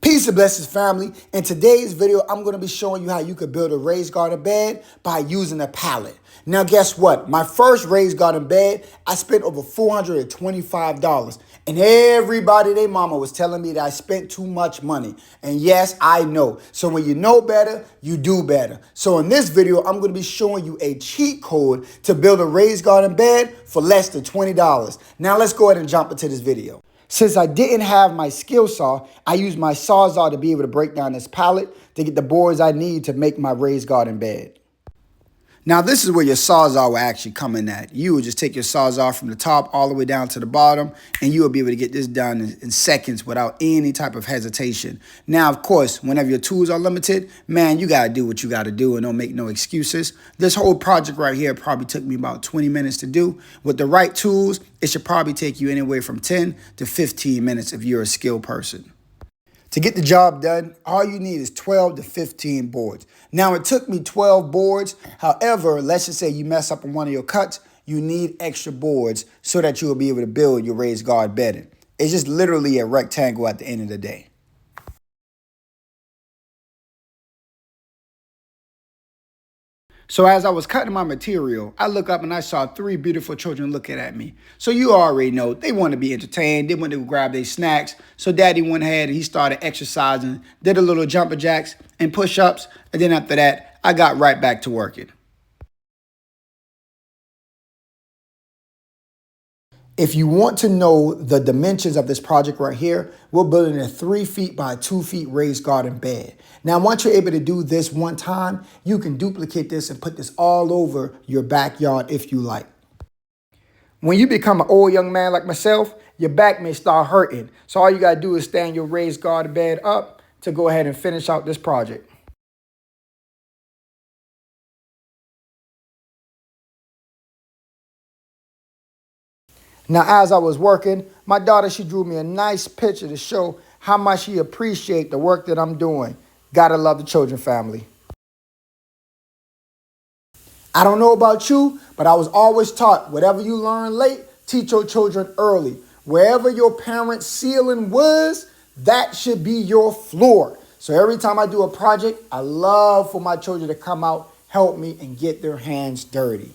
Peace and blessings, family. In today's video, I'm going to be showing you how you could build a raised garden bed by using a pallet. Now, guess what? My first raised garden bed, I spent over $425. And everybody, their mama was telling me that I spent too much money. And yes, I know. So when you know better, you do better. So in this video, I'm going to be showing you a cheat code to build a raised garden bed for less than $20. Now, let's go ahead and jump into this video. Since I didn't have my skill saw, I used my Sawzall to be able to break down this pallet to get the boards I need to make my raised garden bed. Now, this is where your Sawzall will actually come in at. You would just take your Sawzall from the top all the way down to the bottom, and you will be able to get this done in seconds without any type of hesitation. Now, of course, whenever your tools are limited, man, you got to do what you got to do and don't make no excuses. This whole project right here probably took me about 20 minutes to do. With the right tools, it should probably take you anywhere from 10 to 15 minutes if you're a skilled person. To get the job done, all you need is 12 to 15 boards. Now, it took me 12 boards. However, let's just say you mess up on one of your cuts, you need extra boards so that you will be able to build your raised garden bedding. It's just literally a rectangle at the end of the day. So as I was cutting my material, I look up and I saw three beautiful children looking at me. So you already know they want to be entertained. They want to grab their snacks. So daddy went ahead and he started exercising, did a little jumper jacks and push-ups. And then after that, I got right back to working. If you want to know the dimensions of this project right here, we're building a 3 feet by 2 feet raised garden bed. Now, once you're able to do this one time, you can duplicate this and put this all over your backyard if you like. When you become an old young man like myself, your back may start hurting. So all you got to do is stand your raised garden bed up to go ahead and finish out this project. Now, as I was working, my daughter, she drew me a nice picture to show how much she appreciates the work that I'm doing. Gotta love the children, family. I don't know about you, but I was always taught, whatever you learn late, teach your children early. Wherever your parents' ceiling was, that should be your floor. So every time I do a project, I love for my children to come out, help me, and get their hands dirty.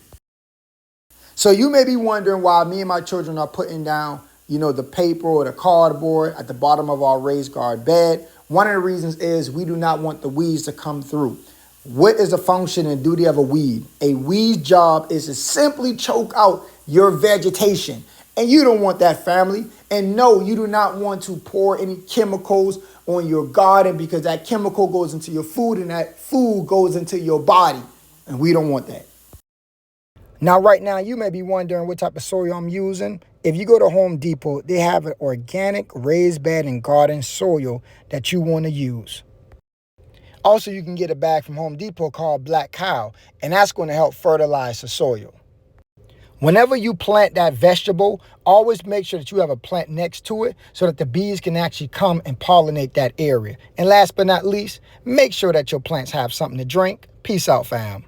So you may be wondering why me and my children are putting down, the paper or the cardboard at the bottom of our raised garden bed. One of the reasons is we do not want the weeds to come through. What is the function and duty of a weed? A weed's job is to simply choke out your vegetation. And you don't want that, family. And no, you do not want to pour any chemicals on your garden because that chemical goes into your food and that food goes into your body. And we don't want that. Now, right now, you may be wondering what type of soil I'm using. If you go to Home Depot, they have an organic raised bed and garden soil that you want to use. Also, you can get a bag from Home Depot called Black Cow, and that's going to help fertilize the soil. Whenever you plant that vegetable, always make sure that you have a plant next to it so that the bees can actually come and pollinate that area. And last but not least, make sure that your plants have something to drink. Peace out, fam.